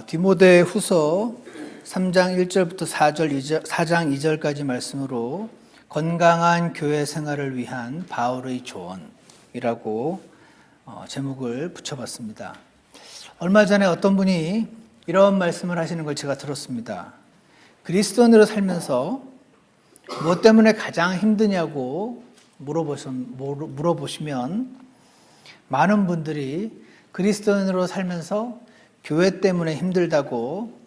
디모데 후서 3장 1절부터 4장 2절까지 말씀으로 건강한 교회 생활을 위한 바울의 조언이라고 제목을 붙여봤습니다. 얼마 전에 어떤 분이 이런 말씀을 하시는 걸 제가 들었습니다. 그리스도인으로 살면서 무엇 때문에 가장 힘드냐고 물어보시면 많은 분들이 그리스도인으로 살면서 교회 때문에 힘들다고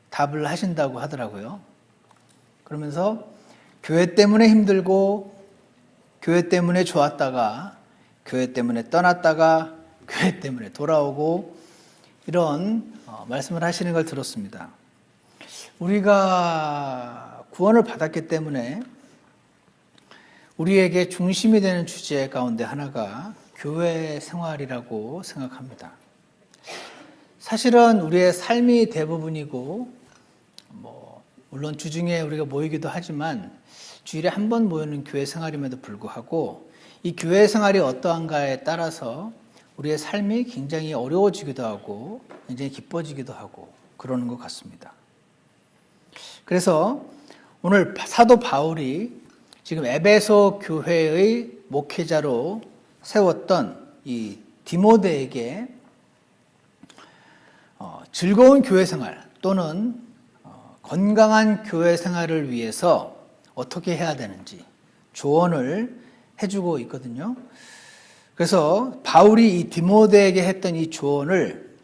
답을 하신다고 하더라고요. 그러면서 교회 때문에 힘들고 교회 때문에 좋았다가 교회 때문에 떠났다가 교회 때문에 돌아오고 이런 말씀을 하시는 걸 들었습니다. 우리가 구원을 받았기 때문에 우리에게 중심이 되는 주제 가운데 하나가 교회 생활이라고 생각합니다. 사실은 우리의 삶이 대부분이고 물론 주중에 우리가 모이기도 하지만 주일에 한 번 모이는 교회 생활임에도 불구하고 이 교회 생활이 어떠한가에 따라서 우리의 삶이 굉장히 어려워지기도 하고 굉장히 기뻐지기도 하고 그러는 것 같습니다. 그래서 오늘 사도 바울이 지금 에베소 교회의 목회자로 세웠던 이 디모데에게 즐거운 교회 생활 또는 건강한 교회 생활을 위해서 어떻게 해야 되는지 조언을 해주고 있거든요. 그래서 바울이 이 디모데에게 했던 이 조언을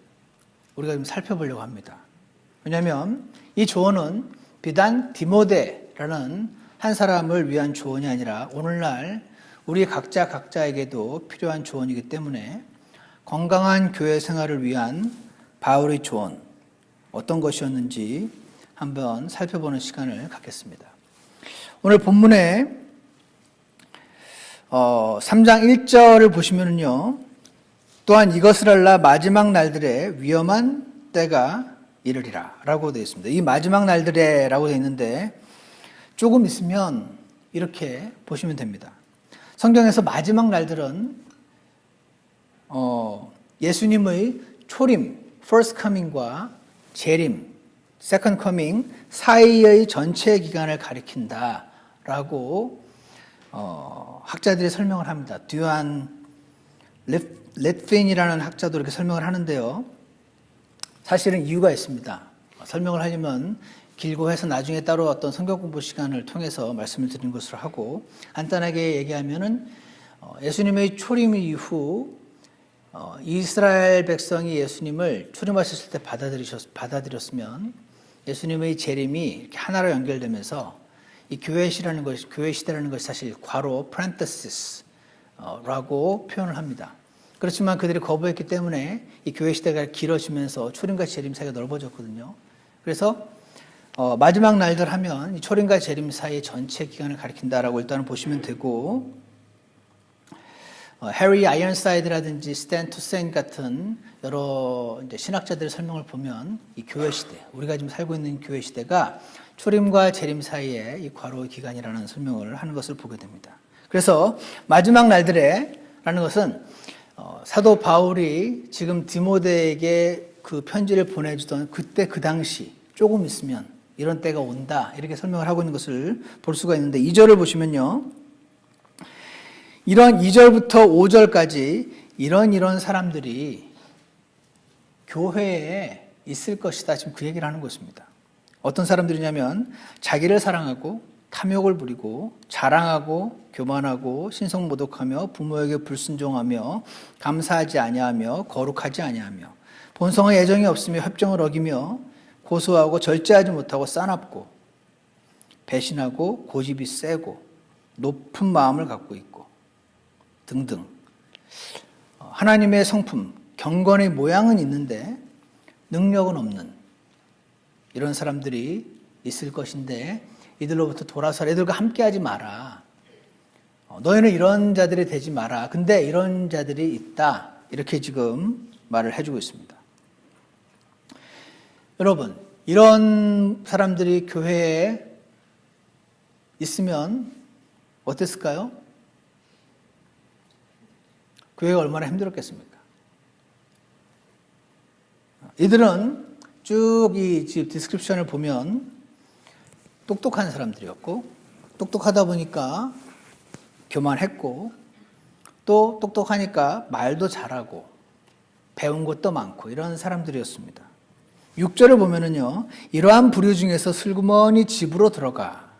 우리가 좀 살펴보려고 합니다. 왜냐하면 이 조언은 비단 디모데라는 한 사람을 위한 조언이 아니라 오늘날 우리 각자에게도 필요한 조언이기 때문에 건강한 교회 생활을 위한 바울의 조언 어떤 것이었는지 한번 살펴보는 시간을 갖겠습니다. 오늘 본문에 3장 1절을 보시면요. 또한 이것을 알라 마지막 날들에 위험한 때가 이르리라 라고 되어 있습니다. 이 마지막 날들에 라고 되어 있는데 조금 있으면 이렇게 보시면 됩니다. 성경에서 마지막 날들은 예수님의 초림, first coming과 재림, second coming 사이의 전체 기간을 가리킨다라고 학자들이 설명을 합니다. 듀안 렛핀이라는 학자도 이렇게 설명을 하는데요. 사실은 이유가 있습니다. 설명을 하려면 길고 해서 나중에 따로 어떤 성경 공부 시간을 통해서 말씀을 드린 것으로 하고 간단하게 얘기하면은 예수님의 초림 이후 이스라엘 백성이 예수님을 초림하셨을 때 받아들였으면 예수님의 재림이 이렇게 하나로 연결되면서 이 교회 시대라는 것이 사실 괄호 parenthesis라고 표현을 합니다. 그렇지만 그들이 거부했기 때문에 이 교회 시대가 길어지면서 초림과 재림 사이가 넓어졌거든요. 그래서 마지막 날들 하면 이 초림과 재림 사이의 전체 기간을 가리킨다라고 일단은 보시면 되고 해리 아이언사이드라든지 스탠 투센 같은 여러 이제 신학자들의 설명을 보면 이 교회 시대, 우리가 지금 살고 있는 교회 시대가 초림과 재림 사이의 이 과로의 기간이라는 설명을 하는 것을 보게 됩니다. 그래서 마지막 날들에라는 것은 사도 바울이 지금 디모데에게 그 편지를 보내주던 그때 그 당시 조금 있으면 이런 때가 온다 이렇게 설명을 하고 있는 것을 볼 수가 있는데 2절을 보시면요. 이런 2절부터 5절까지 이런 사람들이 교회에 있을 것이다. 지금 그 얘기를 하는 것입니다. 어떤 사람들이냐면 자기를 사랑하고 탐욕을 부리고 자랑하고 교만하고 신성모독하며 부모에게 불순종하며 감사하지 아니하며 거룩하지 아니하며 본성의 애정이 없으며 협정을 어기며 고소하고 절제하지 못하고 싸납고 배신하고 고집이 세고 높은 마음을 갖고 있고 등등 하나님의 성품, 경건의 모양은 있는데 능력은 없는 이런 사람들이 있을 것인데 이들로부터 돌아서 애들과 함께하지 마라. 너희는 이런 자들이 되지 마라. 근데 이런 자들이 있다. 이렇게 지금 말을 해주고 있습니다. 여러분, 이런 사람들이 교회에 있으면 어땠을까요? 교회가 얼마나 힘들었겠습니까? 이들은 쭉 이 디스크립션을 보면 똑똑한 사람들이었고, 똑똑하다 보니까 교만했고, 또 똑똑하니까 말도 잘하고 배운 것도 많고 이런 사람들이었습니다. 6절을 보면은요, 이러한 부류 중에서 슬그머니 집으로 들어가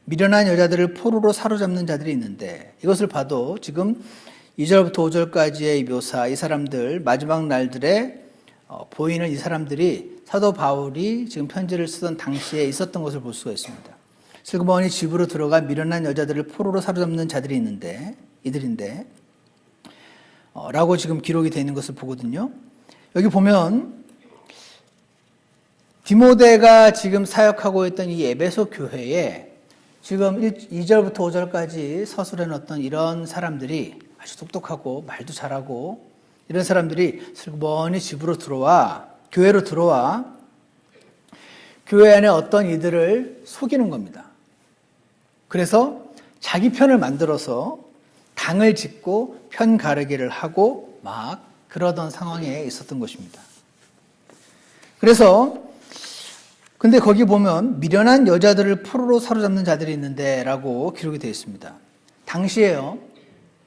미련한 여자들을 포로로 사로잡는 자들이 있는데, 이것을 봐도 지금 2절부터 5절까지의 묘사, 이 사람들 마지막 날들에 보이는 이 사람들이 사도 바울이 지금 편지를 쓰던 당시에 있었던 것을 볼 수가 있습니다. 슬그머니 집으로 들어가 미련한 여자들을 포로로 사로잡는 자들이 있는데, 이들인데 라고 지금 기록이 되어 있는 것을 보거든요. 여기 보면 디모데가 지금 사역하고 있던 이 에베소 교회에 지금 2절부터 5절까지 서술해 놓았던 이런 사람들이 아주 똑똑하고 말도 잘하고 이런 사람들이 슬그머니 집으로 들어와, 교회로 들어와 교회 안에 어떤 이들을 속이는 겁니다. 그래서 자기 편을 만들어서 당을 짓고 편 가르기를 하고 막 그러던 상황에 있었던 것입니다. 그래서 근데 거기 보면 미련한 여자들을 포로로 사로잡는 자들이 있는데 라고 기록이 되어 있습니다. 당시에요,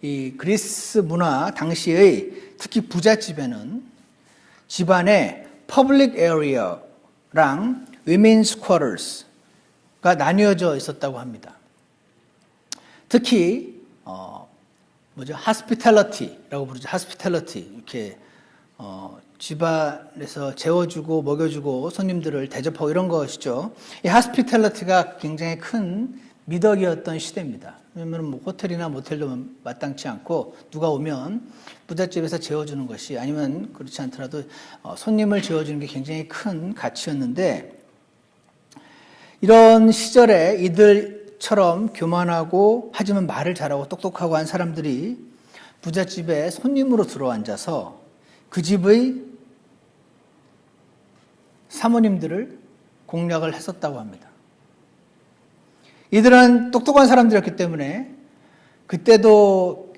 이 그리스 문화 당시의 특히 부잣집에는 집안에 퍼블릭 에리어랑 위멘스 쿼터스가 나뉘어져 있었다고 합니다. 특히 하스피탈리티라고 부르죠. 하스피탈리티, 이렇게 집안에서 재워주고 먹여주고 손님들을 대접하고 이런 것이죠. 이 하스피탈리티가 굉장히 큰 미덕이었던 시대입니다. 왜냐하면 뭐 호텔이나 모텔도 마땅치 않고 누가 오면 부잣집에서 재워주는 것이, 아니면 그렇지 않더라도 손님을 재워주는 게 굉장히 큰 가치였는데, 이런 시절에 이들처럼 교만하고 하지만 말을 잘하고 똑똑하고 한 사람들이 부잣집에 손님으로 들어앉아서 그 집의 사모님들을 공략을 했었다고 합니다. 이들은 똑똑한 사람들이었기 때문에 그때도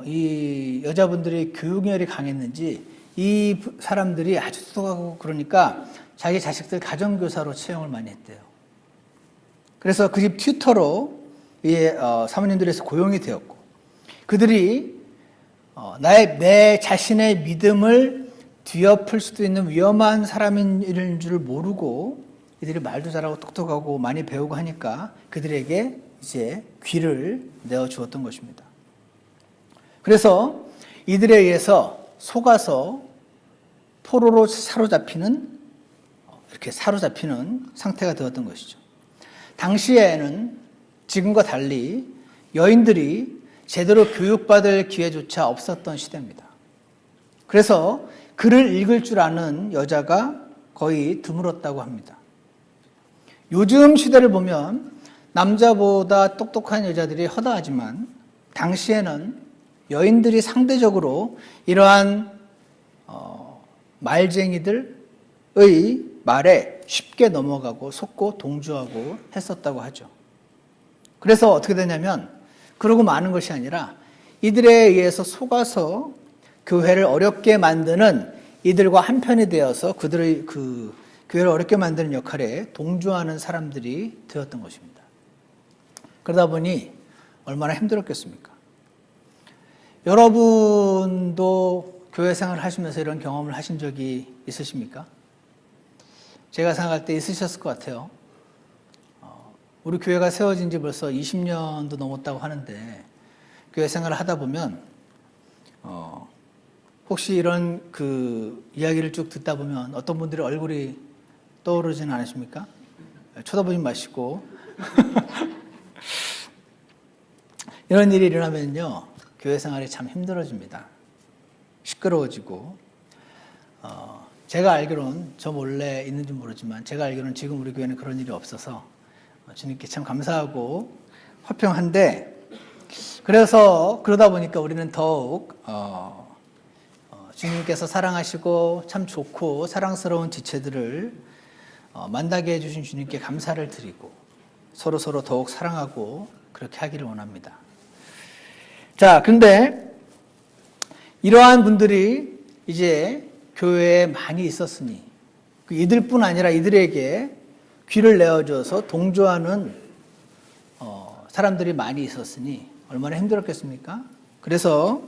이 여자분들이 교육열이 강했는지 이 사람들이 아주 똑똑하고 그러니까 자기 자식들 가정교사로 채용을 많이 했대요. 그래서 그 집 튜터로 사모님들에서 고용이 되었고, 그들이 내 자신의 믿음을 뒤엎을 수도 있는 위험한 사람인 줄 모르고 이들이 말도 잘하고 똑똑하고 많이 배우고 하니까 그들에게 이제 귀를 내어 주었던 것입니다. 그래서 이들에 의해서 속아서 포로로 이렇게 사로잡히는 상태가 되었던 것이죠. 당시에는 지금과 달리 여인들이 제대로 교육받을 기회조차 없었던 시대입니다. 그래서 글을 읽을 줄 아는 여자가 거의 드물었다고 합니다. 요즘 시대를 보면 남자보다 똑똑한 여자들이 허다하지만 당시에는 여인들이 상대적으로 이러한 말쟁이들의 말에 쉽게 넘어가고 속고 동조하고 했었다고 하죠. 그래서 어떻게 되냐면, 그러고 마는 것이 아니라 이들에 의해서 속아서 교회를 어렵게 만드는 이들과 한편이 되어서 그들의 그 교회를 어렵게 만드는 역할에 동조하는 사람들이 되었던 것입니다. 그러다 보니 얼마나 힘들었겠습니까? 여러분도 교회 생활을 하시면서 이런 경험을 하신 적이 있으십니까? 제가 생각할 때 있으셨을 것 같아요. 우리 교회가 세워진 지 벌써 20년도 넘었다고 하는데, 교회 생활을 하다 보면 혹시 이런 그 이야기를 쭉 듣다 보면 어떤 분들의 얼굴이 떠오르지는 않으십니까? 쳐다보지 마시고 이런 일이 일어나면요, 교회 생활이 참 힘들어집니다. 시끄러워지고, 제가 알기로는, 저 몰래 있는지 모르지만 제가 알기로는 지금 우리 교회는 그런 일이 없어서 주님께 참 감사하고 화평한데, 그래서 그러다 보니까 우리는 더욱 주님께서 사랑하시고 참 좋고 사랑스러운 지체들을 만나게 해주신 주님께 감사를 드리고 서로 더욱 사랑하고 그렇게 하기를 원합니다. 자, 근데 이러한 분들이 이제 교회에 많이 있었으니 이들뿐 아니라 이들에게 귀를 내어줘서 동조하는 사람들이 많이 있었으니 얼마나 힘들었겠습니까? 그래서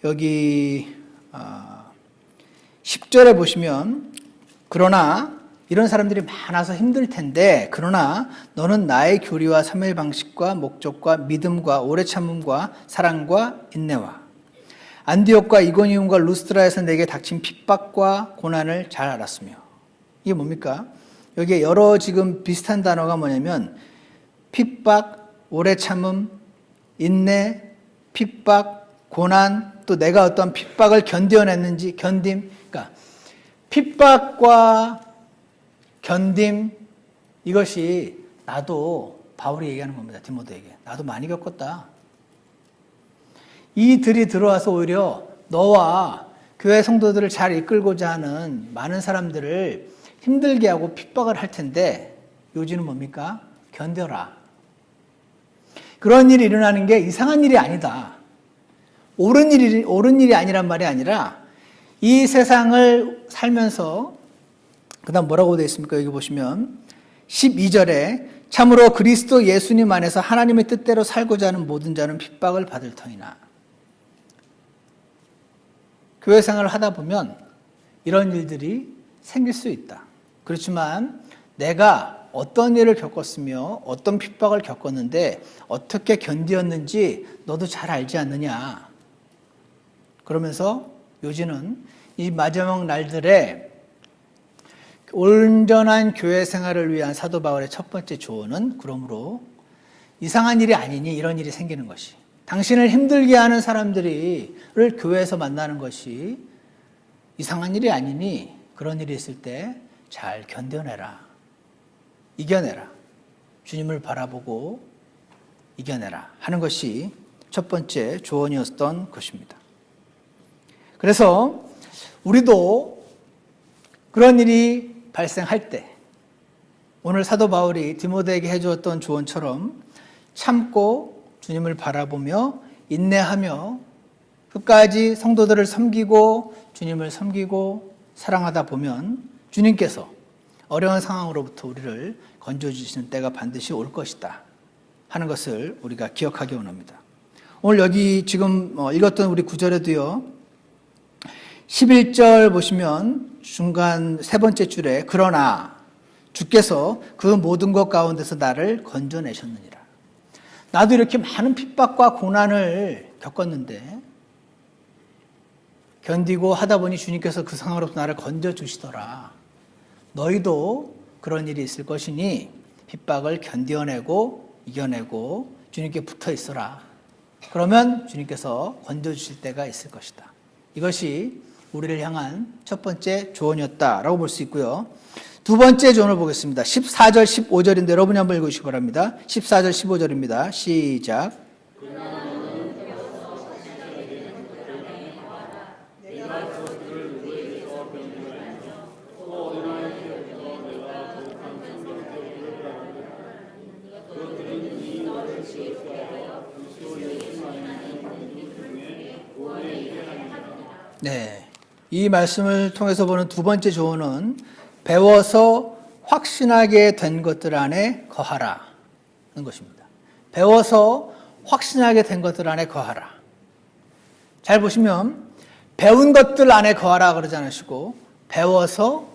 여기 10절에 보시면 그러나 이런 사람들이 많아서 힘들 텐데 그러나 너는 나의 교리와 사모의 방식과 목적과 믿음과 오래 참음과 사랑과 인내와 안디옥과 이고니움과 루스트라에서 내게 닥친 핍박과 고난을 잘 알았으며 이게 뭡니까? 여기에 여러 지금 비슷한 단어가 뭐냐면 핍박, 오래 참음, 인내, 핍박, 고난 또 내가 어떤 핍박을 견뎌냈는지 견딤 그러니까 핍박과 견딤 이것이 나도 바울이 얘기하는 겁니다. 디모데에게. 나도 많이 겪었다. 이들이 들어와서 오히려 너와 교회 성도들을 잘 이끌고자 하는 많은 사람들을 힘들게 하고 핍박을 할 텐데 요지는 뭡니까? 견뎌라. 그런 일이 일어나는 게 이상한 일이 아니다. 옳은 일이 아니란 말이 아니라 이 세상을 살면서 그 다음 뭐라고 되어 있습니까? 여기 보시면 12절에 참으로 그리스도 예수님 안에서 하나님의 뜻대로 살고자 하는 모든 자는 핍박을 받을 터이나 교회 생활을 하다 보면 이런 일들이 생길 수 있다. 그렇지만 내가 어떤 일을 겪었으며 어떤 핍박을 겪었는데 어떻게 견디었는지 너도 잘 알지 않느냐. 그러면서 요지는 이 마지막 날들에 온전한 교회 생활을 위한 사도 바울의 첫 번째 조언은 그러므로 이상한 일이 아니니 이런 일이 생기는 것이 당신을 힘들게 하는 사람들을 교회에서 만나는 것이 이상한 일이 아니니 그런 일이 있을 때 잘 견뎌내라. 이겨내라. 주님을 바라보고 이겨내라 하는 것이 첫 번째 조언이었던 것입니다. 그래서 우리도 그런 일이 발생할 때 오늘 사도 바울이 디모데에게 해주었던 조언처럼 참고 주님을 바라보며 인내하며 끝까지 성도들을 섬기고 주님을 섬기고 사랑하다 보면 주님께서 어려운 상황으로부터 우리를 건져주시는 때가 반드시 올 것이다 하는 것을 우리가 기억하기 원합니다. 오늘 여기 지금 읽었던 우리 구절에도요 11절 보시면 중간 세 번째 줄에 그러나 주께서 그 모든 것 가운데서 나를 건져내셨느니라. 나도 이렇게 많은 핍박과 고난을 겪었는데 견디고 하다 보니 주님께서 그 상황으로부터 나를 건져주시더라. 너희도 그런 일이 있을 것이니 핍박을 견뎌내고 이겨내고 주님께 붙어 있어라. 그러면 주님께서 건져주실 때가 있을 것이다. 이것이 우리를 향한 첫 번째 조언이었다라고 볼 수 있고요. 두 번째 조언을 보겠습니다. 14절, 15절인데 여러분이 한번 읽으시기 바랍니다. 14절, 15절입니다. 시작. 네, 이 말씀을 통해서 보는 두 번째 조언은 배워서 확신하게 된 것들 안에 거하라 하는 것입니다. 배워서 확신하게 된 것들 안에 거하라. 잘 보시면 배운 것들 안에 거하라 그러지 않으시고 배워서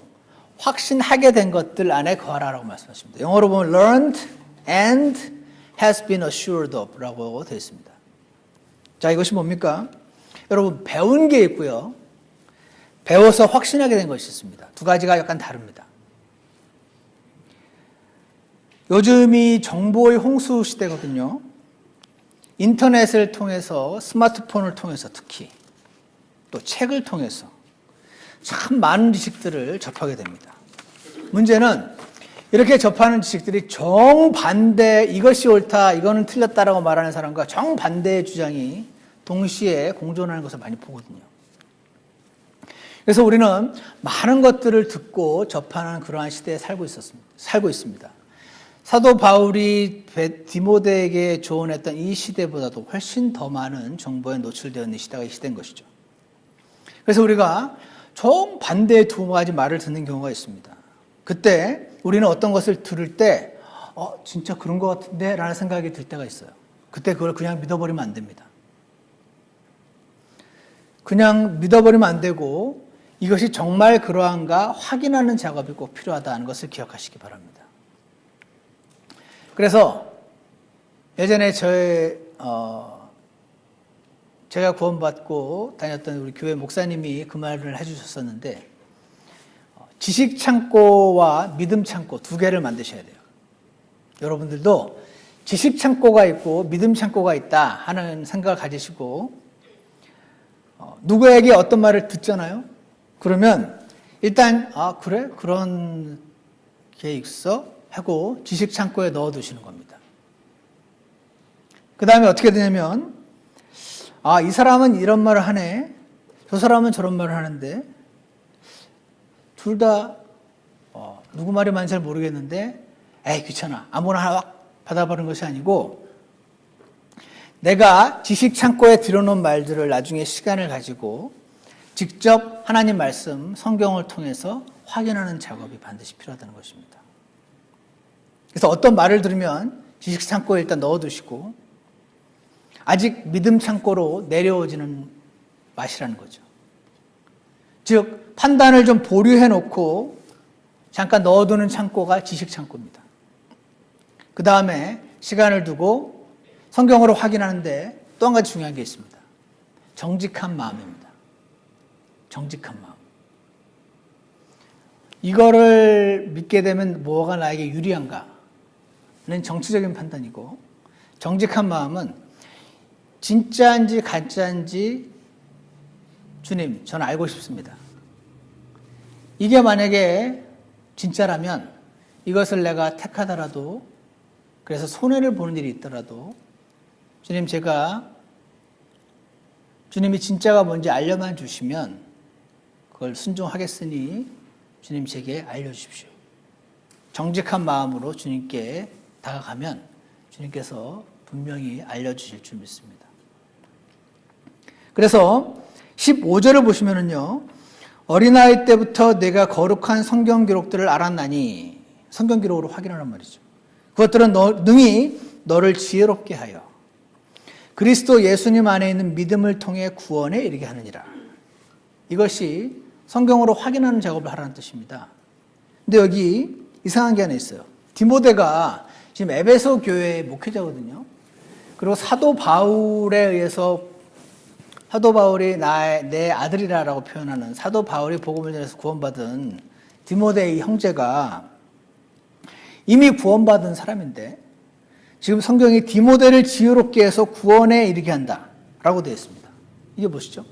확신하게 된 것들 안에 거하라라고 말씀하십니다. 영어로 보면 learned and has been assured of 라고 되어 있습니다. 자, 이것이 뭡니까? 여러분 배운 게 있고요. 배워서 확신하게 된 것이 있습니다. 두 가지가 약간 다릅니다. 요즘이 정보의 홍수 시대거든요. 인터넷을 통해서 스마트폰을 통해서 특히 또 책을 통해서 참 많은 지식들을 접하게 됩니다. 문제는 이렇게 접하는 지식들이 정반대 이것이 옳다 이거는 틀렸다라고 말하는 사람과 정반대의 주장이 동시에 공존하는 것을 많이 보거든요. 그래서 우리는 많은 것들을 듣고 접하는 그러한 시대에 살고 있습니다. 사도 바울이 디모데에게 조언했던 이 시대보다도 훨씬 더 많은 정보에 노출되어 있는 시대가 이 시대인 것이죠. 그래서 우리가 정반대의 두 가지 말을 듣는 경우가 있습니다. 그때 우리는 어떤 것을 들을 때 진짜 그런 것 같은데 라는 생각이 들 때가 있어요. 그때 그걸 그냥 믿어버리면 안 됩니다. 그냥 믿어버리면 안 되고 이것이 정말 그러한가 확인하는 작업이 꼭 필요하다는 것을 기억하시기 바랍니다. 그래서 예전에 제가 구원받고 다녔던 우리 교회 목사님이 그 말을 해주셨었는데, 지식 창고와 믿음 창고 두 개를 만드셔야 돼요. 여러분들도 지식 창고가 있고 믿음 창고가 있다 하는 생각을 가지시고, 누구에게 어떤 말을 듣잖아요. 그러면 일단 그래? 그런 게 있어? 하고 지식 창고에 넣어두시는 겁니다. 그 다음에 어떻게 되냐면 이 사람은 이런 말을 하네, 저 사람은 저런 말을 하는데 둘 다 누구 말이 맞는지 잘 모르겠는데 에이 귀찮아, 아무나 하나 받아버리는 것이 아니고, 내가 지식 창고에 들여놓은 말들을 나중에 시간을 가지고 직접 하나님 말씀, 성경을 통해서 확인하는 작업이 반드시 필요하다는 것입니다. 그래서 어떤 말을 들으면 지식 창고에 일단 넣어두시고 아직 믿음 창고로 내려오지는 마시라는 거죠. 즉 판단을 좀 보류해 놓고 잠깐 넣어두는 창고가 지식 창고입니다. 그 다음에 시간을 두고 성경으로 확인하는데 또 한 가지 중요한 게 있습니다. 정직한 마음입니다. 정직한 마음. 이거를 믿게 되면 뭐가 나에게 유리한가는 정치적인 판단이고, 정직한 마음은 진짜인지 가짜인지 주님, 저는 알고 싶습니다. 이게 만약에 진짜라면 이것을 내가 택하더라도, 그래서 손해를 보는 일이 있더라도 주님, 제가 주님이 진짜가 뭔지 알려만 주시면 그걸 순종하겠으니 주님 제게 알려주십시오. 정직한 마음으로 주님께 다가가면 주님께서 분명히 알려주실 줄 믿습니다. 그래서 15절을 보시면은요, 어린아이 때부터 내가 거룩한 성경 기록들을 알았나니, 성경 기록으로 확인하란 말이죠. 그것들은 능히 너를 지혜롭게 하여 그리스도 예수님 안에 있는 믿음을 통해 구원에 이르게 하느니라. 이것이 성경으로 확인하는 작업을 하라는 뜻입니다. 근데 여기 이상한 게 하나 있어요. 디모데가 지금 에베소 교회의 목회자거든요. 그리고 사도 바울에 의해서, 사도 바울이 내 아들이라고 표현하는, 사도 바울이 복음을 전해서 구원받은 디모데의 형제가 이미 구원받은 사람인데 지금 성경이 디모데를 지혜롭게 해서 구원에 이르게 한다라고 되어 있습니다. 이게 보시죠.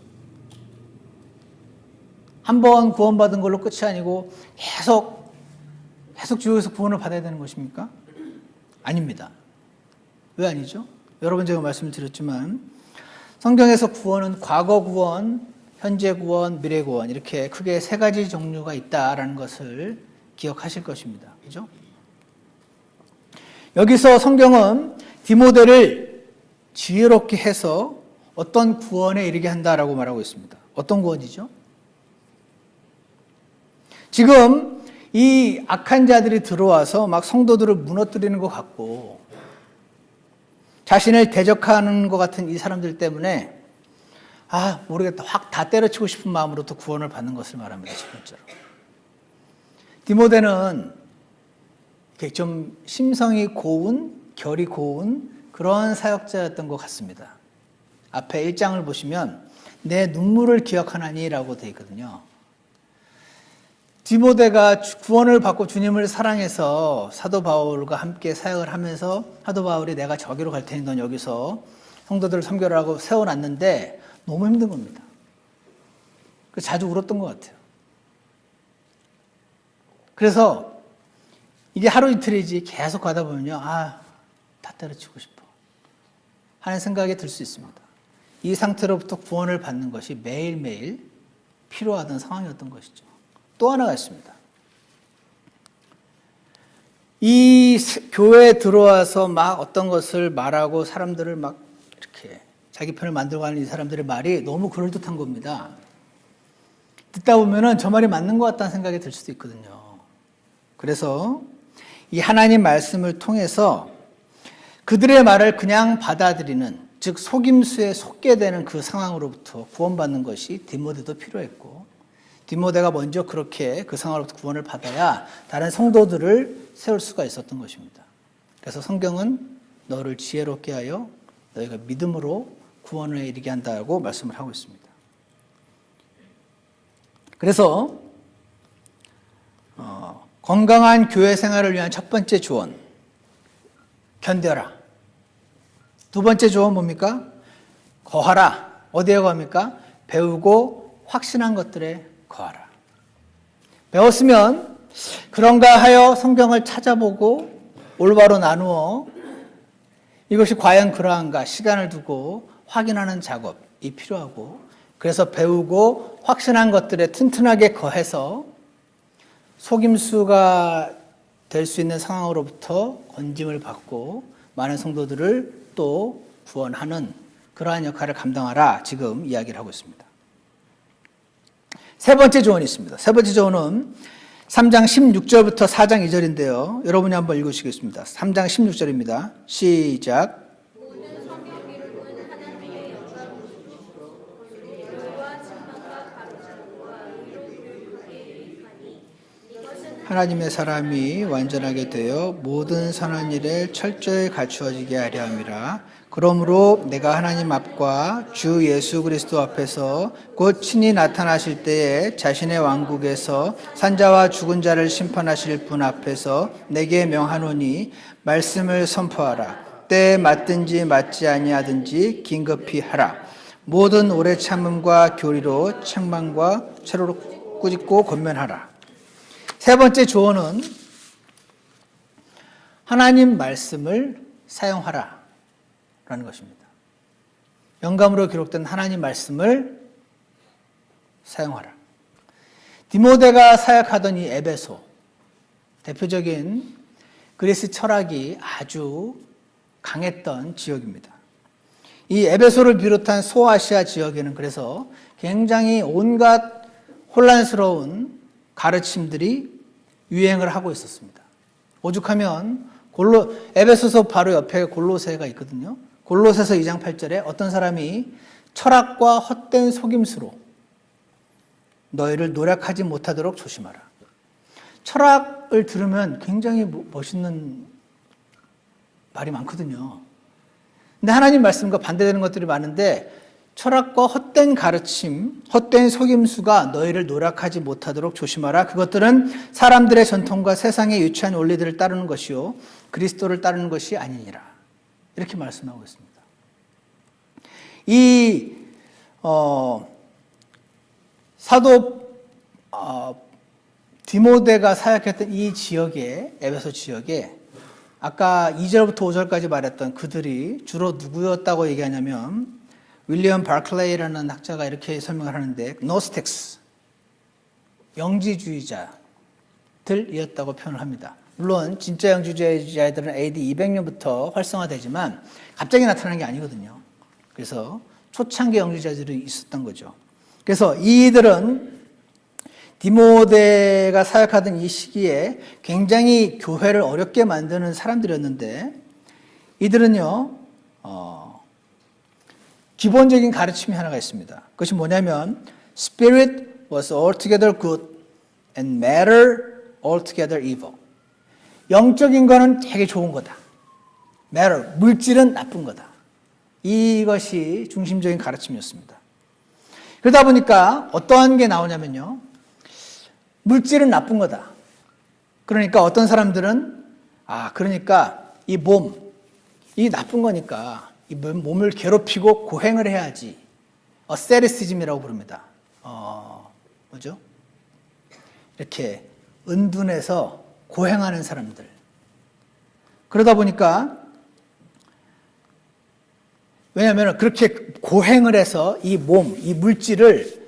한 번 구원받은 걸로 끝이 아니고 계속 지옥에서 구원을 받아야 되는 것입니까? 아닙니다. 왜 아니죠? 여러분, 제가 말씀을 드렸지만 성경에서 구원은 과거 구원, 현재 구원, 미래 구원, 이렇게 크게 세 가지 종류가 있다라는 것을 기억하실 것입니다. 그죠? 여기서 성경은 디모데를 지혜롭게 해서 어떤 구원에 이르게 한다라고 말하고 있습니다. 어떤 구원이죠? 지금 이 악한 자들이 들어와서 막 성도들을 무너뜨리는 것 같고 자신을 대적하는 것 같은 이 사람들 때문에 모르겠다, 확 다 때려치고 싶은 마음으로 또 구원을 받는 것을 말합니다. 첫 번째로, 디모데는 좀 심성이 고운, 결이 고운 그런 사역자였던 것 같습니다. 앞에 1장을 보시면 내 눈물을 기억하나니 라고 되어 있거든요. 디모데가 구원을 받고 주님을 사랑해서 사도 바울과 함께 사역을 하면서 사도 바울이 내가 저기로 갈 테니 넌 여기서 성도들을 섬겨라고 세워놨는데 너무 힘든 겁니다. 그래서 자주 울었던 것 같아요. 그래서 이게 하루 이틀이지 계속 가다 보면요, 다 때려치고 싶어 하는 생각이 들 수 있습니다. 이 상태로부터 구원을 받는 것이 매일매일 필요하던 상황이었던 것이죠. 또 하나가 있습니다. 이 교회에 들어와서 막 어떤 것을 말하고 사람들을 막 이렇게 자기 편을 만들고 하는 이 사람들의 말이 너무 그럴듯한 겁니다. 듣다 보면은 저 말이 맞는 것 같다는 생각이 들 수도 있거든요. 그래서 이 하나님 말씀을 통해서 그들의 말을 그냥 받아들이는, 즉 속임수에 속게 되는 그 상황으로부터 구원받는 것이 디모데도 필요했고, 디모데가 먼저 그렇게 그 상황으로부터 구원을 받아야 다른 성도들을 세울 수가 있었던 것입니다. 그래서 성경은 너를 지혜롭게 하여 너희가 믿음으로 구원에 이르게 한다고 말씀을 하고 있습니다. 그래서 건강한 교회 생활을 위한 첫 번째 조언, 견뎌라. 두 번째 조언 뭡니까? 거하라. 어디에 거합니까? 배우고 확신한 것들에 거하라. 배웠으면 그런가 하여 성경을 찾아보고 올바로 나누어 이것이 과연 그러한가 시간을 두고 확인하는 작업이 필요하고, 그래서 배우고 확신한 것들에 튼튼하게 거해서 속임수가 될 수 있는 상황으로부터 건짐을 받고 많은 성도들을 또 구원하는 그러한 역할을 감당하라, 지금 이야기를 하고 있습니다. 세 번째 조언이 있습니다. 세 번째 조언은 3장 16절부터 4장 2절인데요. 여러분이 한번 읽으시겠습니다. 3장 16절입니다. 시작. 하나님의 사람이 완전하게 되어 모든 선한 일에 철저히 갖추어지게 하려 함이라. 그러므로 내가 하나님 앞과 주 예수 그리스도 앞에서 곧 친히 나타나실 때에 자신의 왕국에서 산자와 죽은 자를 심판하실 분 앞에서 내게 명하노니 말씀을 선포하라. 때에 맞든지 맞지 아니하든지 긴급히 하라. 모든 오래 참음과 교리로 책망과 채로로 꾸짖고 권면하라. 세 번째 조언은 하나님 말씀을 사용하라 라는 것입니다. 영감으로 기록된 하나님 말씀을 사용하라. 디모데가 사역하던 이 에베소, 대표적인 그리스 철학이 아주 강했던 지역입니다. 이 에베소를 비롯한 소아시아 지역에는 그래서 굉장히 온갖 혼란스러운 가르침들이 유행을 하고 있었습니다. 오죽하면 에베소서 바로 옆에 골로새가 있거든요. 골로새서 2장 8절에 어떤 사람이 철학과 헛된 속임수로 너희를 노력하지 못하도록 조심하라. 철학을 들으면 굉장히 멋있는 말이 많거든요. 근데 하나님 말씀과 반대되는 것들이 많은데, 철학과 헛된 가르침, 헛된 속임수가 너희를 노력하지 못하도록 조심하라. 그것들은 사람들의 전통과 세상의 유치한 원리들을 따르는 것이요 그리스도를 따르는 것이 아니니라. 이렇게 말씀하고 있습니다. 이 사도 디모데가 사역했던 이 지역에, 에베소 지역에 아까 2절부터 5절까지 말했던 그들이 주로 누구였다고 얘기하냐면, 윌리엄 바클레이라는 학자가 이렇게 설명을 하는데, 노스틱스, 영지주의자들이었다고 표현을 합니다. 물론 진짜 영지주의자들은 AD 200년부터 활성화되지만 갑자기 나타난 게 아니거든요. 그래서 초창기 영지주의자들이 있었던 거죠. 그래서 이들은 디모데가 사역하던 이 시기에 굉장히 교회를 어렵게 만드는 사람들이었는데, 이들은요 기본적인 가르침이 하나가 있습니다. 그것이 뭐냐면 Spirit was altogether good and matter altogether evil. 영적인 거는 되게 좋은 거다. matter, 물질은 나쁜 거다. 이것이 중심적인 가르침이었습니다. 그러다 보니까 어떠한 게 나오냐면요, 물질은 나쁜 거다. 그러니까 어떤 사람들은 그러니까 이 몸, 이 나쁜 거니까 이 몸을 괴롭히고 고행을 해야지. 세리시즘이라고 부릅니다. 뭐죠? 이렇게 은둔해서 고행하는 사람들. 그러다 보니까, 왜냐하면 그렇게 고행을 해서 이 몸, 이 물질을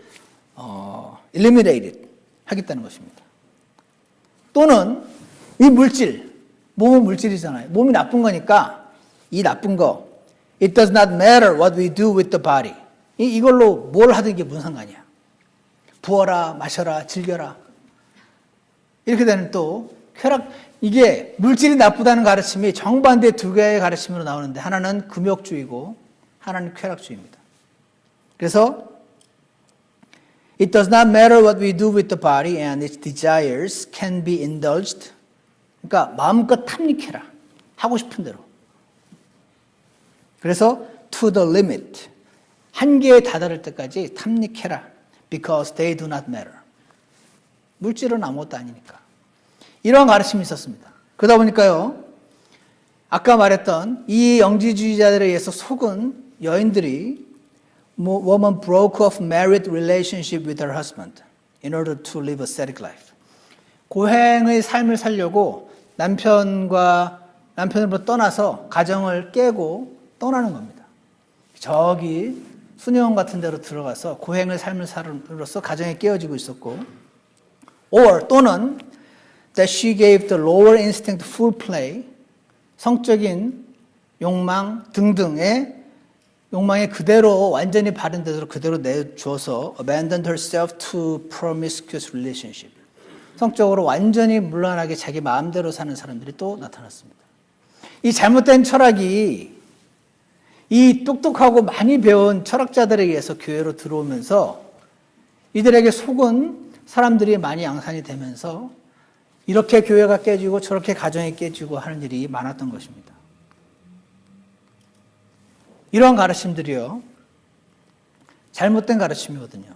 eliminated 하겠다는 것입니다. 또는 이 물질, 몸은 물질이잖아요. 몸이 나쁜 거니까 이 나쁜 거, it does not matter what we do with the body. 이걸로 뭘 하든 이게 무슨 상관이야. 부어라, 마셔라, 즐겨라. 이렇게 되는 또 쾌락, 이게 물질이 나쁘다는 가르침이 정반대 두 개의 가르침으로 나오는데 하나는 금욕주의고 하나는 쾌락주의입니다. 그래서 It does not matter what we do with the body and its desires can be indulged. 그러니까 마음껏 탐닉해라. 하고 싶은 대로. 그래서 to the limit. 한계에 다다를 때까지 탐닉해라. Because they do not matter. 물질은 아무것도 아니니까. 이런 가르침이 있었습니다. 그러다 보니까요. 아까 말했던 이 영지주의자들에 의해서 속은 여인들이 woman broke off married relationship with her husband in order to live a ascetic life. 고행의 삶을 살려고 남편으로 떠나서 가정을 깨고 떠나는 겁니다. 저기 수녀원 같은 데로 들어가서 고행의 삶을 살음으로써 가정이 깨어지고 있었고, or 또는 that she gave the lower instinct full play, 성적인 욕망 등등의 욕망에 그대로 완전히 바른 대로 그대로 내주어서 abandoned herself to promiscuous relationship. 성적으로 완전히 물러나게 자기 마음대로 사는 사람들이 또 나타났습니다. 이 잘못된 철학이 이 똑똑하고 많이 배운 철학자들에 의해서 교회로 들어오면서 이들에게 속은 사람들이 많이 양산이 되면서 이렇게 교회가 깨지고 저렇게 가정이 깨지고 하는 일이 많았던 것입니다. 이러한 가르침들이요, 잘못된 가르침이거든요.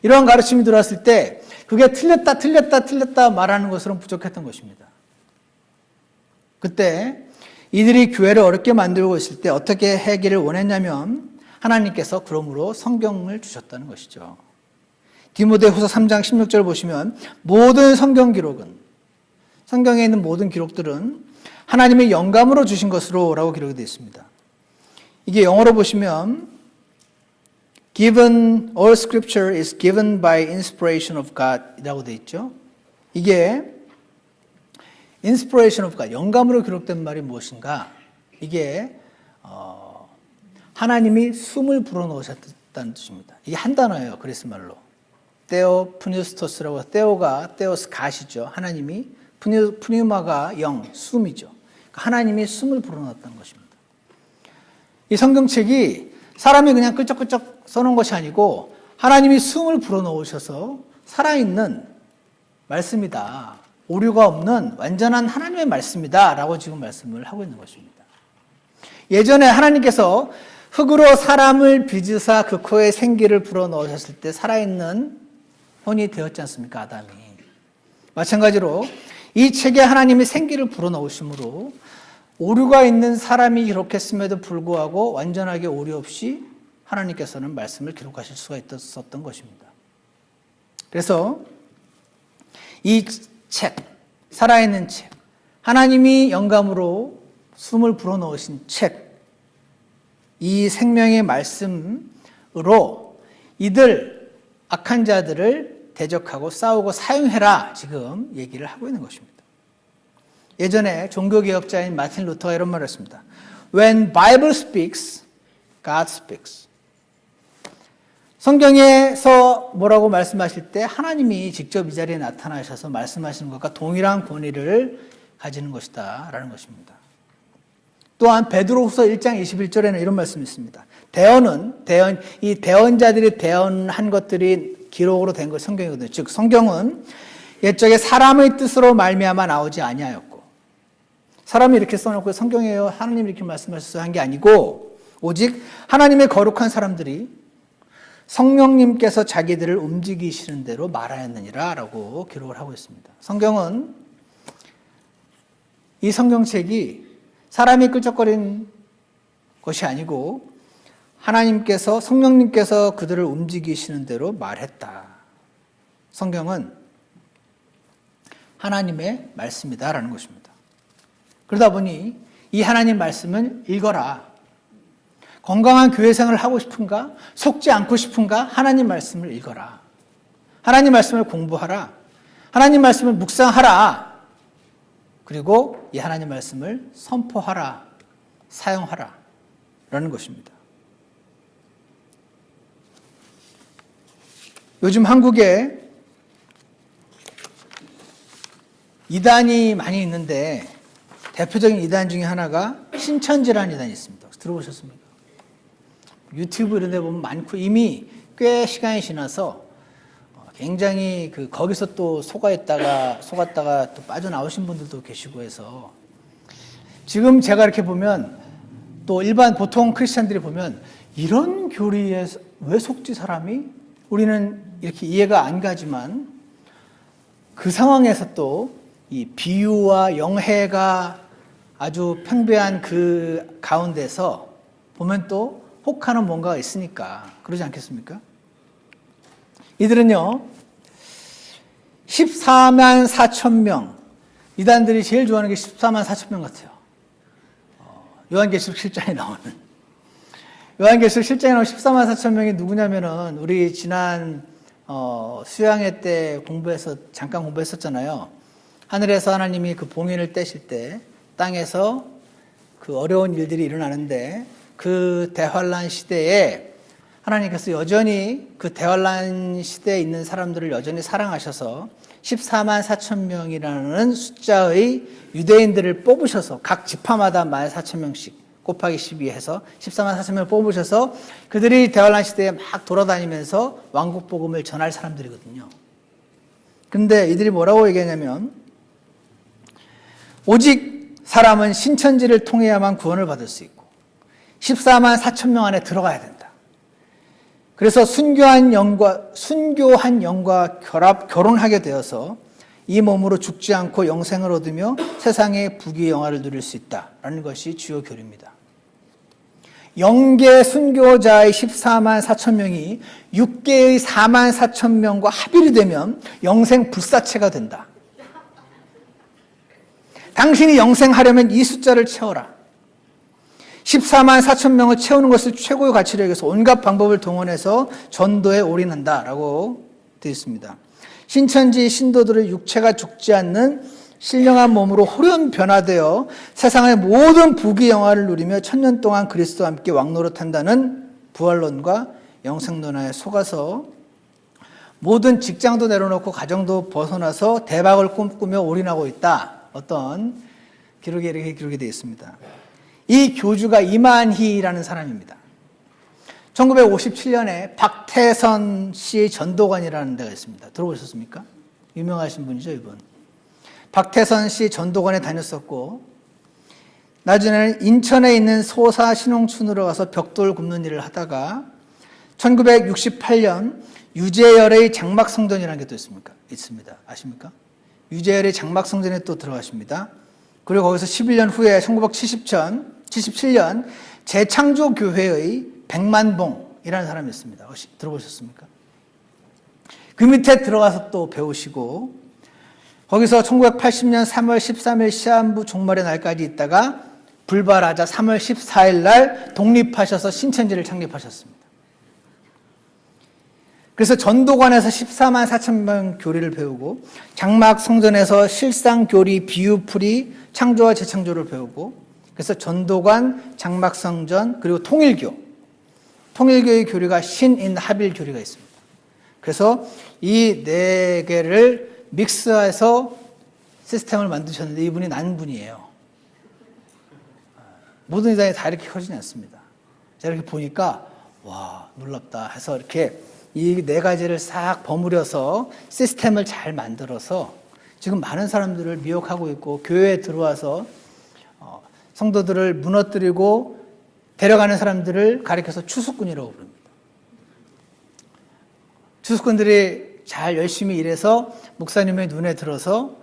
이러한 가르침이 들어왔을 때 그게 틀렸다 말하는 것으로는 부족했던 것입니다. 그때 이들이 교회를 어렵게 만들고 있을 때 어떻게 하기를 원했냐면 하나님께서 그러므로 성경을 주셨다는 것이죠. 디모데후서 3장 16절 보시면 모든 성경 기록은, 성경에 있는 모든 기록들은 하나님의 영감으로 주신 것으로 라고 기록이 되어 있습니다. 이게 영어로 보시면 given, all scripture is given by inspiration of God 이라고 되어 있죠. 이게 inspiration of God, 영감으로 기록된 말이 무엇인가? 이게 하나님이 숨을 불어넣으셨다는 뜻입니다. 이게 한 단어예요. 그리스 말로. 테오 푸니스토스라고 해서 테오가 테오스 가시죠. 하나님이 푸니마가 영, 숨이죠. 그러니까 하나님이 숨을 불어넣었다는 것입니다. 이 성경책이 사람이 그냥 끄적끄적 써놓은 것이 아니고 하나님이 숨을 불어넣으셔서 살아있는 말씀이다. 오류가 없는 완전한 하나님의 말씀이다 라고 지금 말씀을 하고 있는 것입니다. 예전에 하나님께서 흙으로 사람을 빚으사 그 코에 생기를 불어넣으셨을 때 살아있는 혼이 되었지 않습니까? 아담이. 마찬가지로 이 책에 하나님이 생기를 불어넣으심으로 오류가 있는 사람이 기록했음에도 불구하고 완전하게 오류 없이 하나님께서는 말씀을 기록하실 수가 있었던 것입니다. 그래서 이 책, 살아있는 책, 하나님이 영감으로 숨을 불어넣으신 책, 이 생명의 말씀으로 이들 악한 자들을 대적하고 싸우고 사용해라 지금 얘기를 하고 있는 것입니다. 예전에 종교개혁자인 마틴 루터가 이런 말을 했습니다. When Bible speaks, God speaks. 성경에서 뭐라고 말씀하실 때 하나님이 직접 이 자리에 나타나셔서 말씀하시는 것과 동일한 권위를 가지는 것이다 라는 것입니다. 또한 베드로후서 1장 21절에는 이런 말씀이 있습니다. 이 대언자들이 대언한 것들이 기록으로 된 것 성경이거든요. 즉 성경은 옛적에 사람의 뜻으로 말미암아 나오지 아니하였고 사람이 이렇게 써놓고 성경이에요 하나님이 이렇게 말씀하셔서 한 게 아니고 오직 하나님의 거룩한 사람들이 성령님께서 자기들을 움직이시는 대로 말하였느니라 라고 기록을 하고 있습니다. 성경은 이 성경책이 사람이 끌적거린 것이 아니고 하나님께서 성령님께서 그들을 움직이시는 대로 말했다. 성경은 하나님의 말씀이다라는 것입니다. 그러다 보니 이 하나님 말씀을 읽어라. 건강한 교회 생활을 하고 싶은가? 속지 않고 싶은가? 하나님 말씀을 읽어라. 하나님 말씀을 공부하라. 하나님 말씀을 묵상하라. 그리고 이 하나님 말씀을 선포하라. 사용하라. 라는 것입니다. 요즘 한국에 이단이 많이 있는데 대표적인 이단 중에 하나가 신천지라는 이단이 있습니다. 들어보셨습니까? 유튜브 이런 데 보면 많고 이미 꽤 시간이 지나서 굉장히 거기서 또 속았다가 또 빠져나오신 분들도 계시고 해서 지금 제가 이렇게 보면 또 일반 보통 크리스찬들이 보면 이런 교리에 왜 속지 사람이? 우리는 이렇게 이해가 안 가지만 그 상황에서 또 이 비유와 영해가 아주 편배한 그 가운데서 보면 또 혹하는 뭔가가 있으니까 그러지 않겠습니까? 이들은요 14만 4천 명, 이단들이 제일 좋아하는 게 14만 4천 명 같아요. 요한계시록 7장에 나오는 요한계시록 7장에 나오는 14만 4천 명이 누구냐면은 우리 지난 수양회 때 잠깐 공부했었잖아요. 하늘에서 하나님이 그 봉인을 떼실 때 땅에서 그 어려운 일들이 일어나는데 그 대환란 시대에 하나님께서 여전히 그 대환란 시대에 있는 사람들을 여전히 사랑하셔서 14만 4천 명이라는 숫자의 유대인들을 뽑으셔서 각 지파마다 14,000명씩 곱하기 12 해서 14만 4천 명을 뽑으셔서 그들이 대환란 시대에 막 돌아다니면서 왕국 복음을 전할 사람들이거든요. 근데 이들이 뭐라고 얘기하냐면 오직 사람은 신천지를 통해야만 구원을 받을 수 있고 14만 4천 명 안에 들어가야 된다. 그래서 순교한 영과 결혼하게 되어서 이 몸으로 죽지 않고 영생을 얻으며 세상의 부귀영화를 누릴 수 있다라는 것이 주요 교리입니다. 영계 순교자의 14만 4천 명이 6계의 4만 4천 명과 합일이 되면 영생 불사체가 된다. 당신이 영생하려면 이 숫자를 채워라. 14만 4천 명을 채우는 것을 최고의 가치로 여겨서 온갖 방법을 동원해서 전도에 올인한다라고 되어 있습니다. 신천지 신도들의 육체가 죽지 않는 신령한 몸으로 호련 변화되어 세상의 모든 부귀영화를 누리며 천년 동안 그리스도와 함께 왕노릇한다는 부활론과 영생론화에 속아서 모든 직장도 내려놓고 가정도 벗어나서 대박을 꿈꾸며 올인하고 있다. 어떤 기록에 이렇게 기록이 되어 있습니다. 이 교주가 이만희라는 사람입니다. 1957년에 박태선 씨의 전도관이라는 데가 있습니다. 들어보셨습니까? 유명하신 분이죠, 이분. 박태선 씨 전도관에 다녔었고 나중에는 인천에 있는 소사 신홍촌으로 가서 벽돌 굽는 일을 하다가 1968년 유재열의 장막성전이라는 게 또 있습니다. 아십니까? 유재열의 장막성전에 또 들어가십니다. 그리고 거기서 11년 후에 1977년 재창조교회의 백만봉이라는 사람이 있습니다. 들어보셨습니까? 그 밑에 들어가서 또 배우시고 거기서 1980년 3월 13일 시한부 종말의 날까지 있다가 불발하자 3월 14일 날 독립하셔서 신천지를 창립하셨습니다. 그래서 전도관에서 14만 4천 명 교리를 배우고 장막성전에서 실상교리, 비유풀이, 창조와 재창조를 배우고 그래서 전도관, 장막성전 그리고 통일교의 교리가 신인합일 교리가 있습니다. 그래서 이 네 개를 믹스해서 시스템을 만드셨는데 이분이 난 분이에요. 모든 이단이 다 이렇게 커지지 않습니다. 제가 이렇게 보니까 와 놀랍다 해서 이렇게 이 네 가지를 싹 버무려서 시스템을 잘 만들어서 지금 많은 사람들을 미혹하고 있고 교회에 들어와서 성도들을 무너뜨리고 데려가는 사람들을 가리켜서 추수꾼이라고 부릅니다. 추수꾼들이 잘 열심히 일해서 목사님의 눈에 들어서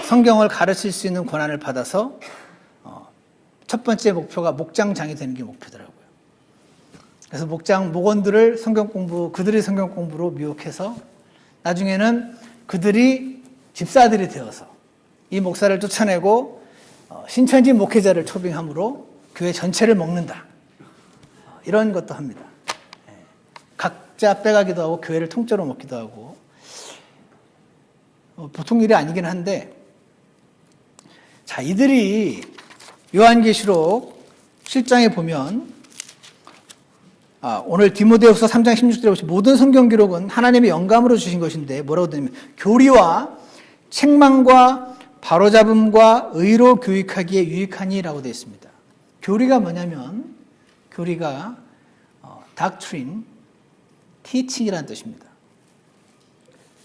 성경을 가르칠 수 있는 권한을 받아서 첫 번째 목표가 목장장이 되는 게 목표더라고요. 그래서 목원들을 그들이 성경 공부로 미혹해서 나중에는 그들이 집사들이 되어서 이 목사를 쫓아내고 신천지 목회자를 초빙함으로 교회 전체를 먹는다. 이런 것도 합니다. 각자 빼가기도 하고 교회를 통째로 먹기도 하고 보통 일이 아니긴 한데 자 이들이 요한계시록 7장에 보면 오늘 디모데후서 3장 16절에 보시면 모든 성경 기록은 하나님의 영감으로 주신 것인데 뭐라고 되냐면 교리와 책망과 바로잡음과 의로 교육하기에 유익하니라고 되어 있습니다. 교리가 뭐냐면 교리가 doctrine, teaching이라는 뜻입니다.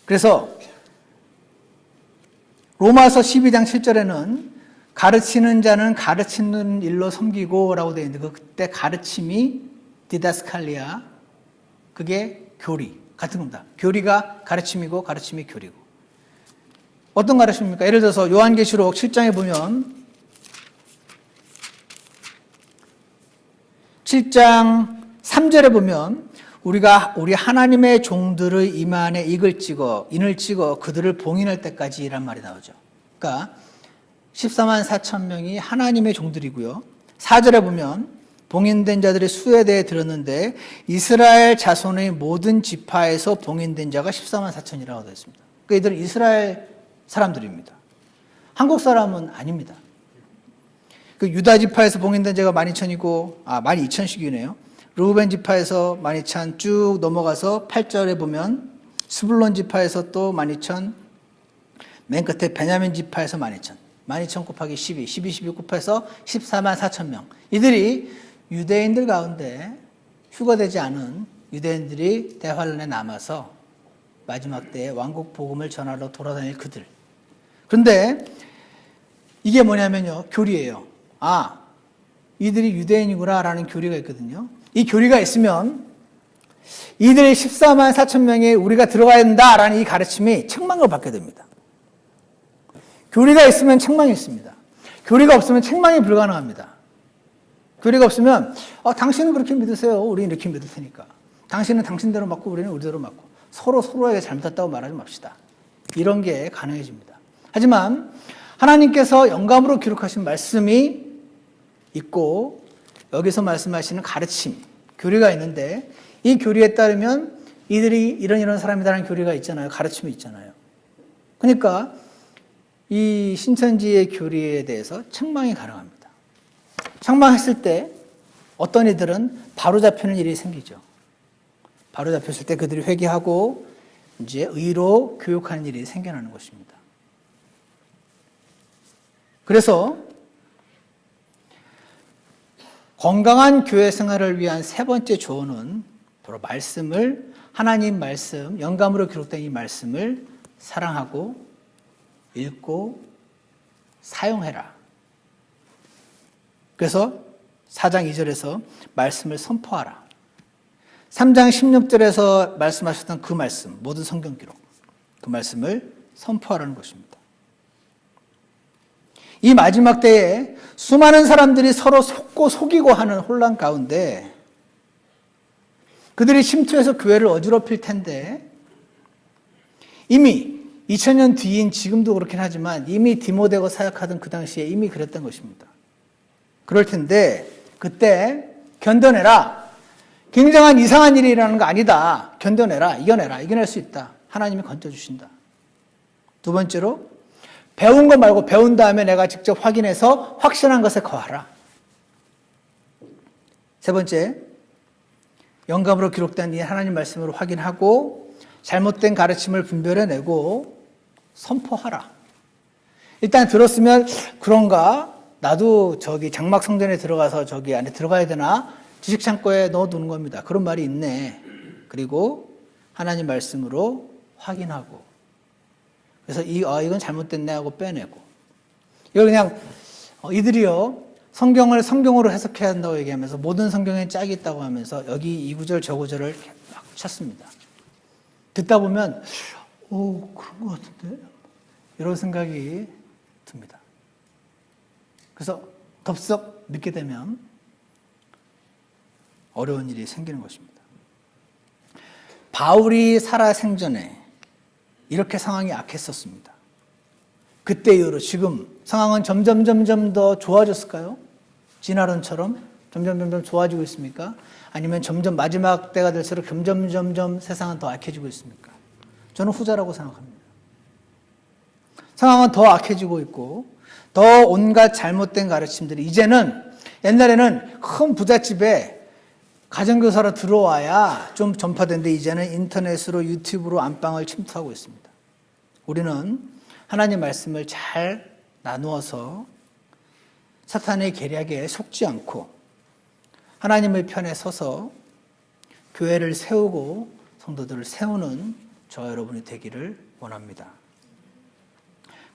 그래서 로마서 12장 7절에는 가르치는 자는 가르치는 일로 섬기고 라고 되어 있는데 그때 가르침이 디다스칼리아, 그게 교리 같은 겁니다. 교리가 가르침이고 가르침이 교리고. 어떤 가르침입니까? 예를 들어서 요한계시록 7장에 보면 7장 3절에 보면 우리 하나님의 종들의 이만에 인을 찍어 그들을 봉인할 때까지란 말이 나오죠. 그러니까 14만 4천 명이 하나님의 종들이고요. 4절에 보면 봉인된 자들의 수에 대해 들었는데 이스라엘 자손의 모든 지파에서 봉인된 자가 14만 4천이라고 되어 있습니다. 그러니까 이들은 이스라엘 사람들입니다. 한국 사람은 아닙니다. 그 유다 지파에서 봉인된 자가 12,000이고 12,000씩이네요. 르우벤 지파에서 12,000 쭉 넘어가서 8절에 보면 스불론 지파에서 또 12,000, 맨 끝에 베냐민 지파에서 12,000. 12,000 곱하기 12, 12 곱해서 14만 4천 명. 이들이 유대인들 가운데 휴거되지 않은 유대인들이 대환란에 남아서 마지막 때에 왕국 복음을 전하러 돌아다닐 그들. 그런데 이게 뭐냐면요, 교리예요. 이들이 유대인이구나 라는 교리가 있거든요. 이 교리가 있으면 이들의 14만 4천 명에 우리가 들어가야 된다라는 이 가르침이 책망을 받게 됩니다. 교리가 있으면 책망이 있습니다. 교리가 없으면 책망이 불가능합니다. 교리가 없으면 당신은 그렇게 믿으세요. 우리는 이렇게 믿을 테니까. 당신은 당신대로 맞고 우리는 우리대로 맞고 서로에게 잘못했다고 말하지 맙시다. 이런 게 가능해집니다. 하지만 하나님께서 영감으로 기록하신 말씀이 있고 여기서 말씀하시는 가르침, 교리가 있는데 이 교리에 따르면 이들이 이런 사람이라는 교리가 있잖아요. 가르침이 있잖아요. 그러니까 이 신천지의 교리에 대해서 책망이 가능합니다. 책망했을 때 어떤 이들은 바로잡히는 일이 생기죠. 바로잡혔을 때 그들이 회개하고 이제 의로 교육하는 일이 생겨나는 것입니다. 그래서 건강한 교회 생활을 위한 세 번째 조언은 바로 하나님 말씀, 영감으로 기록된 이 말씀을 사랑하고 읽고 사용해라. 그래서 4장 2절에서 말씀을 선포하라. 3장 16절에서 말씀하셨던 그 말씀, 모든 성경 기록, 그 말씀을 선포하라는 것입니다. 이 마지막 때에 수많은 사람들이 서로 속고 속이고 하는 혼란 가운데 그들이 침투해서 교회를 어지럽힐 텐데 이미 2000년 뒤인 지금도 그렇긴 하지만 이미 디모데가 사역하던 그 당시에 이미 그랬던 것입니다. 그럴 텐데 그때 견뎌내라. 굉장한 이상한 일이라는 거 아니다. 견뎌내라. 이겨낼 수 있다. 하나님이 건져주신다. 두 번째로 배운 거 말고 배운 다음에 내가 직접 확인해서 확신한 것에 거하라. 세 번째, 영감으로 기록된 이 하나님 말씀으로 확인하고 잘못된 가르침을 분별해내고 선포하라. 일단 들었으면 그런가? 나도 장막 성전에 들어가서 저기 안에 들어가야 되나? 지식창고에 넣어두는 겁니다. 그런 말이 있네. 그리고 하나님 말씀으로 확인하고. 그래서 이건 잘못됐네 하고 빼내고. 이걸 그냥 이들이요. 성경을 성경으로 해석해야 한다고 얘기하면서 모든 성경에 짝이 있다고 하면서 여기 이 구절 저 구절을 막 찾습니다. 듣다 보면 그런 것 같은데? 이런 생각이 듭니다. 그래서 덥석 믿게 되면 어려운 일이 생기는 것입니다. 바울이 살아생전에 이렇게 상황이 악했었습니다. 그때 이후로 지금 상황은 점점 더 좋아졌을까요? 진화론처럼 점점 좋아지고 있습니까? 아니면 점점 마지막 때가 될수록 점점 세상은 더 악해지고 있습니까? 저는 후자라고 생각합니다. 상황은 더 악해지고 있고 더 온갖 잘못된 가르침들이 이제는 옛날에는 큰 부잣집에 가정교사로 들어와야 좀 전파되는데 이제는 인터넷으로 유튜브로 안방을 침투하고 있습니다. 우리는 하나님 말씀을 잘 나누어서 사탄의 계략에 속지 않고 하나님의 편에 서서 교회를 세우고 성도들을 세우는 저와 여러분이 되기를 원합니다.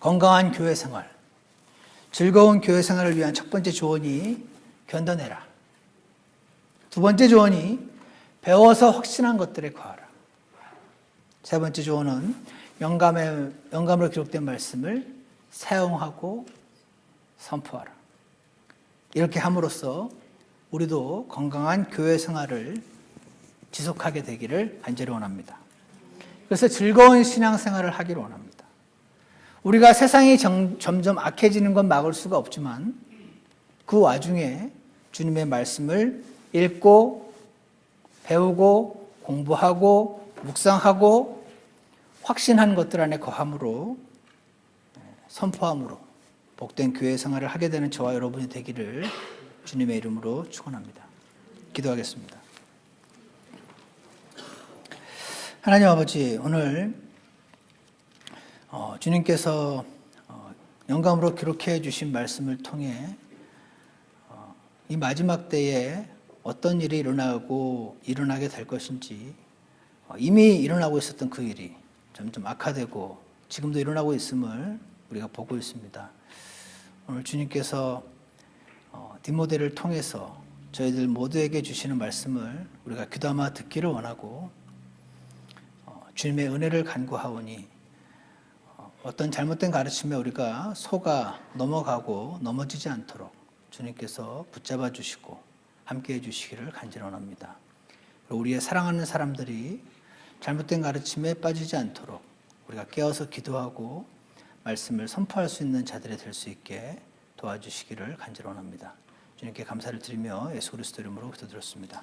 건강한 교회 생활, 즐거운 교회 생활을 위한 첫 번째 조언이 견뎌내라. 두 번째 조언이 배워서 확신한 것들에 거하라. 세 번째 조언은 영감으로 기록된 말씀을 사용하고 선포하라. 이렇게 함으로써 우리도 건강한 교회 생활을 지속하게 되기를 간절히 원합니다. 그래서 즐거운 신앙생활을 하기를 원합니다. 우리가 세상이 점점 악해지는 건 막을 수가 없지만 그 와중에 주님의 말씀을 읽고 배우고 공부하고 묵상하고 확신한 것들 안에 거함으로 선포함으로 복된 교회 생활을 하게 되는 저와 여러분이 되기를 주님의 이름으로 축원합니다. 기도하겠습니다. 하나님 아버지, 오늘 주님께서 영감으로 기록해 주신 말씀을 통해 이 마지막 때에 어떤 일이 일어나게 될 것인지 이미 일어나고 있었던 그 일이 점점 악화되고 지금도 일어나고 있음을 우리가 보고 있습니다. 오늘 주님께서 디모데를 통해서 저희들 모두에게 주시는 말씀을 우리가 귀담아 듣기를 원하고 주님의 은혜를 간구하오니 어떤 잘못된 가르침에 우리가 속아 넘어가고 넘어지지 않도록 주님께서 붙잡아 주시고 함께 해 주시기를 간절히 원합니다. 그리고 우리의 사랑하는 사람들이 잘못된 가르침에 빠지지 않도록 우리가 깨어서 기도하고 말씀을 선포할 수 있는 자들이 될 수 있게 도와주시기를 간절히 원합니다. 주님께 감사를 드리며 예수 그리스도 이름으로 기도드렸습니다.